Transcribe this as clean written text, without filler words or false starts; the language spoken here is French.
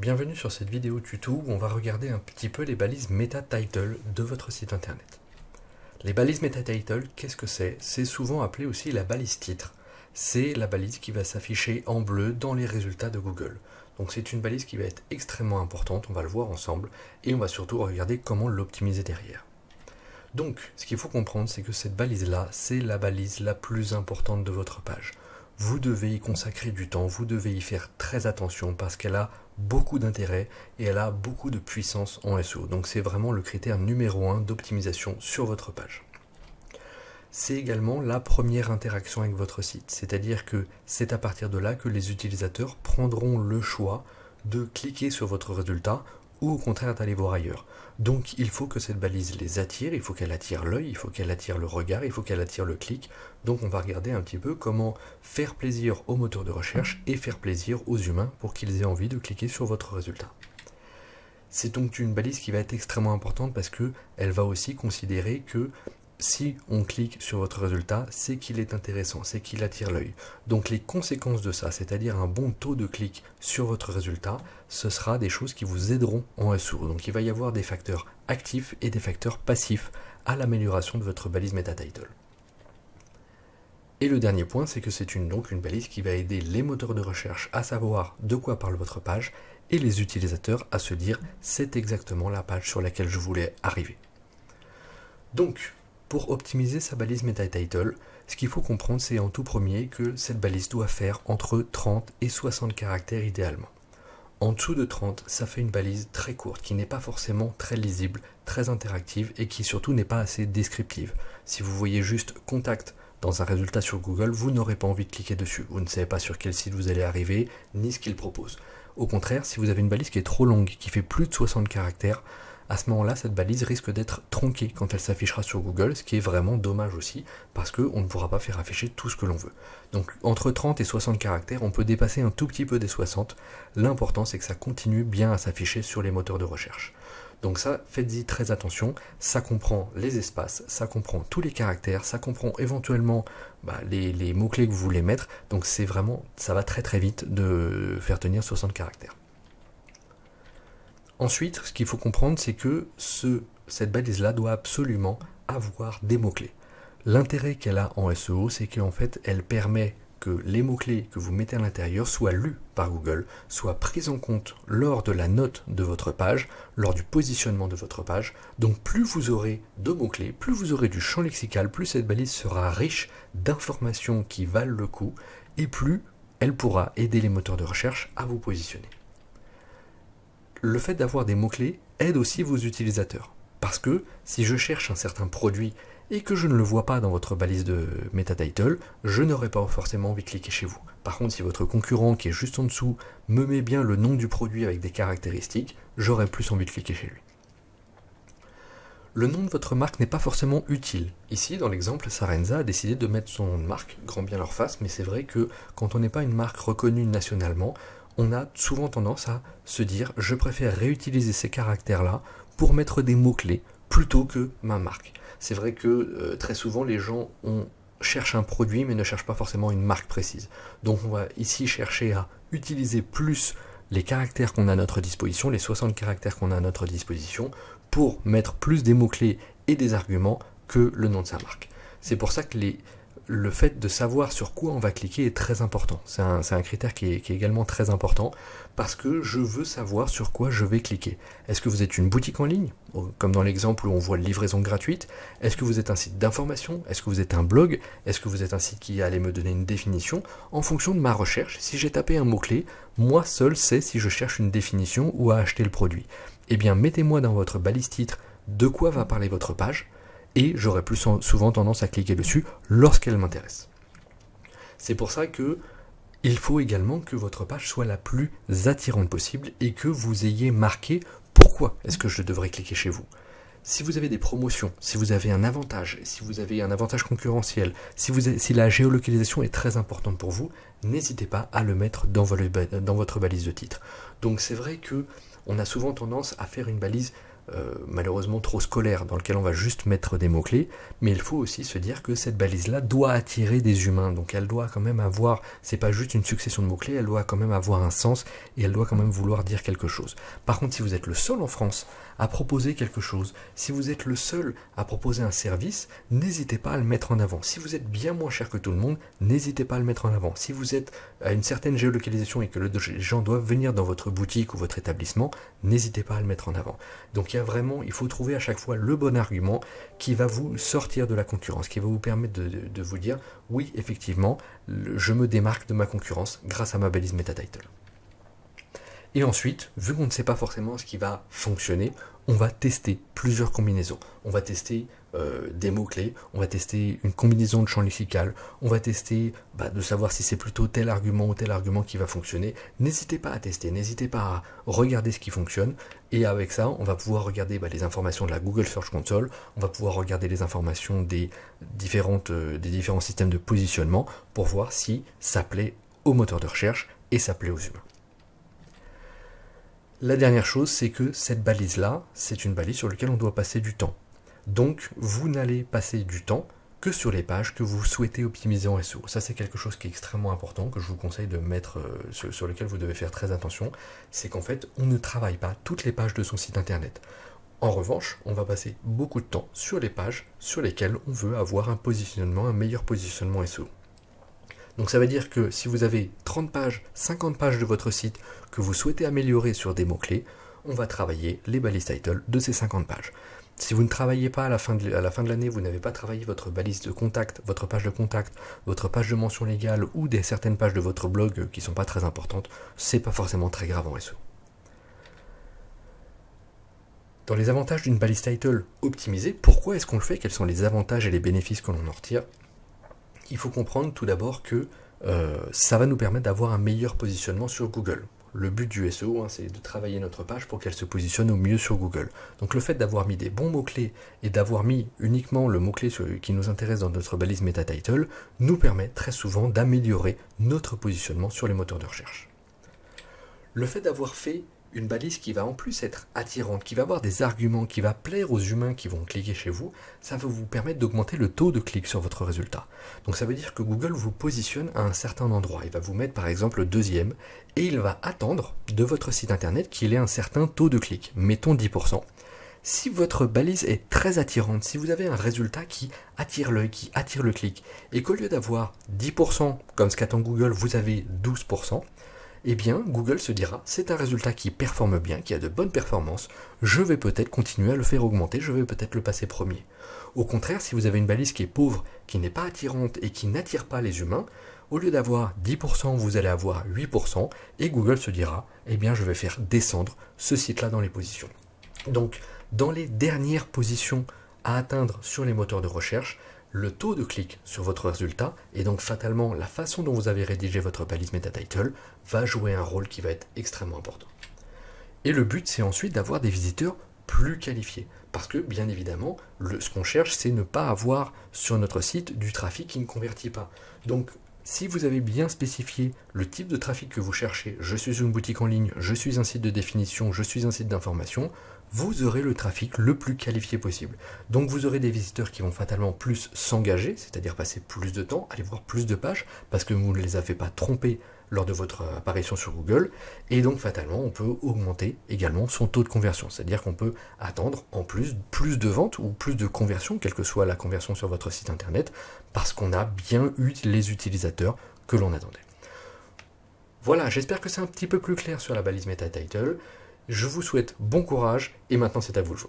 Bienvenue sur cette vidéo tuto où on va regarder un petit peu les balises meta title de votre site internet. Les balises meta title, qu'est-ce que c'est? C'est souvent appelé aussi la balise titre. C'est la balise qui va s'afficher en bleu dans les résultats de Google. Donc c'est une balise qui va être extrêmement importante, on va le voir ensemble, et on va surtout regarder comment l'optimiser derrière. Donc, ce qu'il faut comprendre, c'est que cette balise-là, c'est la balise la plus importante de votre page. Vous devez y consacrer du temps, vous devez y faire très attention parce qu'elle a beaucoup d'intérêt et elle a beaucoup de puissance en SEO. Donc c'est vraiment le critère numéro 1 d'optimisation sur votre page. C'est également la première interaction avec votre site, c'est-à-dire que c'est à partir de là que les utilisateurs prendront le choix de cliquer sur votre résultat ou au contraire d'aller voir ailleurs. Donc il faut que cette balise les attire, il faut qu'elle attire l'œil, il faut qu'elle attire le regard, il faut qu'elle attire le clic. Donc on va regarder un petit peu comment faire plaisir aux moteurs de recherche et faire plaisir aux humains pour qu'ils aient envie de cliquer sur votre résultat. C'est donc une balise qui va être extrêmement importante parce qu'elle va aussi considérer que si on clique sur votre résultat, c'est qu'il est intéressant, c'est qu'il attire l'œil. Donc les conséquences de ça, c'est-à-dire un bon taux de clic sur votre résultat, ce sera des choses qui vous aideront en SEO. Donc il va y avoir des facteurs actifs et des facteurs passifs à l'amélioration de votre balise meta title. Et le dernier point, c'est que c'est donc une balise qui va aider les moteurs de recherche à savoir de quoi parle votre page et les utilisateurs à se dire c'est exactement la page sur laquelle je voulais arriver. Donc, pour optimiser sa balise meta title, ce qu'il faut comprendre, c'est en tout premier que cette balise doit faire entre 30 et 60 caractères idéalement. En dessous de 30, ça fait une balise très courte, qui n'est pas forcément très lisible, très interactive et qui surtout n'est pas assez descriptive. Si vous voyez juste contact dans un résultat sur Google, vous n'aurez pas envie de cliquer dessus. Vous ne savez pas sur quel site vous allez arriver, ni ce qu'il propose. Au contraire, si vous avez une balise qui est trop longue, qui fait plus de 60 caractères, à ce moment-là, cette balise risque d'être tronquée quand elle s'affichera sur Google, ce qui est vraiment dommage aussi, parce qu'on ne pourra pas faire afficher tout ce que l'on veut. Donc entre 30 et 60 caractères, on peut dépasser un tout petit peu des 60. L'important, c'est que ça continue bien à s'afficher sur les moteurs de recherche. Donc ça, faites-y très attention, ça comprend les espaces, ça comprend tous les caractères, ça comprend éventuellement les mots-clés que vous voulez mettre, donc c'est vraiment, ça va très très vite de faire tenir 60 caractères. Ensuite, ce qu'il faut comprendre, c'est que cette balise-là doit absolument avoir des mots-clés. L'intérêt qu'elle a en SEO, c'est qu'en fait, elle permet que les mots-clés que vous mettez à l'intérieur soient lus par Google, soient pris en compte lors de la note de votre page, lors du positionnement de votre page. Donc plus vous aurez de mots-clés, plus vous aurez du champ lexical, plus cette balise sera riche d'informations qui valent le coup, et plus elle pourra aider les moteurs de recherche à vous positionner. Le fait d'avoir des mots-clés aide aussi vos utilisateurs. Parce que si je cherche un certain produit et que je ne le vois pas dans votre balise de meta title, je n'aurai pas forcément envie de cliquer chez vous. Par contre, si votre concurrent qui est juste en dessous me met bien le nom du produit avec des caractéristiques, j'aurai plus envie de cliquer chez lui. Le nom de votre marque n'est pas forcément utile. Ici, dans l'exemple, Sarenza a décidé de mettre son nom de marque, grand bien leur face, mais c'est vrai que quand on n'est pas une marque reconnue nationalement, on a souvent tendance à se dire je préfère réutiliser ces caractères-là pour mettre des mots-clés plutôt que ma marque. C'est vrai que très souvent les gens cherchent un produit mais ne cherchent pas forcément une marque précise. Donc on va ici chercher à utiliser plus les caractères qu'on a à notre disposition, les 60 caractères qu'on a à notre disposition, pour mettre plus des mots-clés et des arguments que le nom de sa marque. C'est pour ça que le fait de savoir sur quoi on va cliquer est très important. C'est un critère qui est également très important parce que je veux savoir sur quoi je vais cliquer. Est-ce que vous êtes une boutique en ligne, comme dans l'exemple où on voit livraison gratuite? Est-ce que vous êtes un site d'information? Est-ce que vous êtes un blog? Est-ce que vous êtes un site qui allait me donner une définition? En fonction de ma recherche, si j'ai tapé un mot-clé, moi seul sais si je cherche une définition ou à acheter le produit. Eh bien, mettez-moi dans votre balise titre de quoi va parler votre page, et j'aurai plus souvent tendance à cliquer dessus lorsqu'elle m'intéresse. C'est pour ça que il faut également que votre page soit la plus attirante possible et que vous ayez marqué pourquoi est-ce que je devrais cliquer chez vous. Si vous avez des promotions, si vous avez un avantage, si vous avez un avantage concurrentiel, si la géolocalisation est très importante pour vous, n'hésitez pas à le mettre dans votre balise de titre. Donc c'est vrai que on a souvent tendance à faire une balise malheureusement trop scolaire dans lequel on va juste mettre des mots-clés, mais il faut aussi se dire que cette balise-là doit attirer des humains, donc elle doit quand même avoir, c'est pas juste une succession de mots-clés, elle doit quand même avoir un sens et elle doit quand même vouloir dire quelque chose. Par contre, si vous êtes le seul en France à proposer quelque chose, si vous êtes le seul à proposer un service, n'hésitez pas à le mettre en avant. Si vous êtes bien moins cher que tout le monde, n'hésitez pas à le mettre en avant. Si vous êtes à une certaine géolocalisation et que les gens doivent venir dans votre boutique ou votre établissement, n'hésitez pas à le mettre en avant. Donc il faut trouver à chaque fois le bon argument qui va vous sortir de la concurrence, qui va vous permettre de vous dire, oui, effectivement, je me démarque de ma concurrence grâce à ma balise MetaTitle. Et ensuite, vu qu'on ne sait pas forcément ce qui va fonctionner, on va tester plusieurs combinaisons. On va tester des mots-clés, on va tester une combinaison de champs lexical, on va tester de savoir si c'est plutôt tel argument ou tel argument qui va fonctionner. N'hésitez pas à tester, n'hésitez pas à regarder ce qui fonctionne, et avec ça, on va pouvoir regarder les informations de la Google Search Console, on va pouvoir regarder les informations des différents systèmes de positionnement pour voir si ça plaît aux moteurs de recherche et ça plaît aux humains. La dernière chose, c'est que cette balise-là, c'est une balise sur laquelle on doit passer du temps. Donc, vous n'allez passer du temps que sur les pages que vous souhaitez optimiser en SEO. Ça, c'est quelque chose qui est extrêmement important, que je vous conseille de mettre, sur lequel vous devez faire très attention. C'est qu'en fait, on ne travaille pas toutes les pages de son site internet. En revanche, on va passer beaucoup de temps sur les pages sur lesquelles on veut avoir un meilleur positionnement SEO. Donc ça veut dire que si vous avez 30 pages, 50 pages de votre site que vous souhaitez améliorer sur des mots-clés, on va travailler les balises title de ces 50 pages. Si vous ne travaillez pas à la fin de l'année, vous n'avez pas travaillé votre balise de contact, votre page de contact, votre page de mention légale ou certaines pages de votre blog qui ne sont pas très importantes, c'est pas forcément très grave en SEO. Dans les avantages d'une balise title optimisée, pourquoi est-ce qu'on le fait? Quels sont les avantages et les bénéfices que l'on en retire? Il faut comprendre tout d'abord que ça va nous permettre d'avoir un meilleur positionnement sur Google. Le but du SEO, c'est de travailler notre page pour qu'elle se positionne au mieux sur Google. Donc le fait d'avoir mis des bons mots-clés et d'avoir mis uniquement le mot-clé qui nous intéresse dans notre balise MetaTitle nous permet très souvent d'améliorer notre positionnement sur les moteurs de recherche. Le fait d'avoir fait une balise qui va en plus être attirante, qui va avoir des arguments, qui va plaire aux humains qui vont cliquer chez vous, ça va vous permettre d'augmenter le taux de clic sur votre résultat. Donc ça veut dire que Google vous positionne à un certain endroit. Il va vous mettre par exemple deuxième et il va attendre de votre site internet qu'il ait un certain taux de clic, mettons 10%. Si votre balise est très attirante, si vous avez un résultat qui attire l'œil, qui attire le clic, et qu'au lieu d'avoir 10%, comme ce qu'attend Google, vous avez 12%, eh bien, Google se dira, c'est un résultat qui performe bien, qui a de bonnes performances, je vais peut-être continuer à le faire augmenter, je vais peut-être le passer premier. Au contraire, si vous avez une balise qui est pauvre, qui n'est pas attirante et qui n'attire pas les humains, au lieu d'avoir 10%, vous allez avoir 8%, et Google se dira, eh bien, je vais faire descendre ce site-là dans les positions. Donc, dans les dernières positions à atteindre sur les moteurs de recherche, le taux de clic sur votre résultat et donc fatalement la façon dont vous avez rédigé votre balise MetaTitle va jouer un rôle qui va être extrêmement important. Et le but, c'est ensuite d'avoir des visiteurs plus qualifiés. Parce que, bien évidemment, ce qu'on cherche, c'est ne pas avoir sur notre site du trafic qui ne convertit pas. Donc, si vous avez bien spécifié le type de trafic que vous cherchez, je suis une boutique en ligne, je suis un site de définition, je suis un site d'information, vous aurez le trafic le plus qualifié possible. Donc vous aurez des visiteurs qui vont fatalement plus s'engager, c'est-à-dire passer plus de temps, aller voir plus de pages, parce que vous ne les avez pas trompés lors de votre apparition sur Google, et donc fatalement on peut augmenter également son taux de conversion, c'est-à-dire qu'on peut attendre en plus de ventes ou plus de conversions, quelle que soit la conversion sur votre site internet, parce qu'on a bien eu les utilisateurs que l'on attendait. Voilà, j'espère que c'est un petit peu plus clair sur la balise MetaTitle. Je vous souhaite bon courage et maintenant c'est à vous le jeu.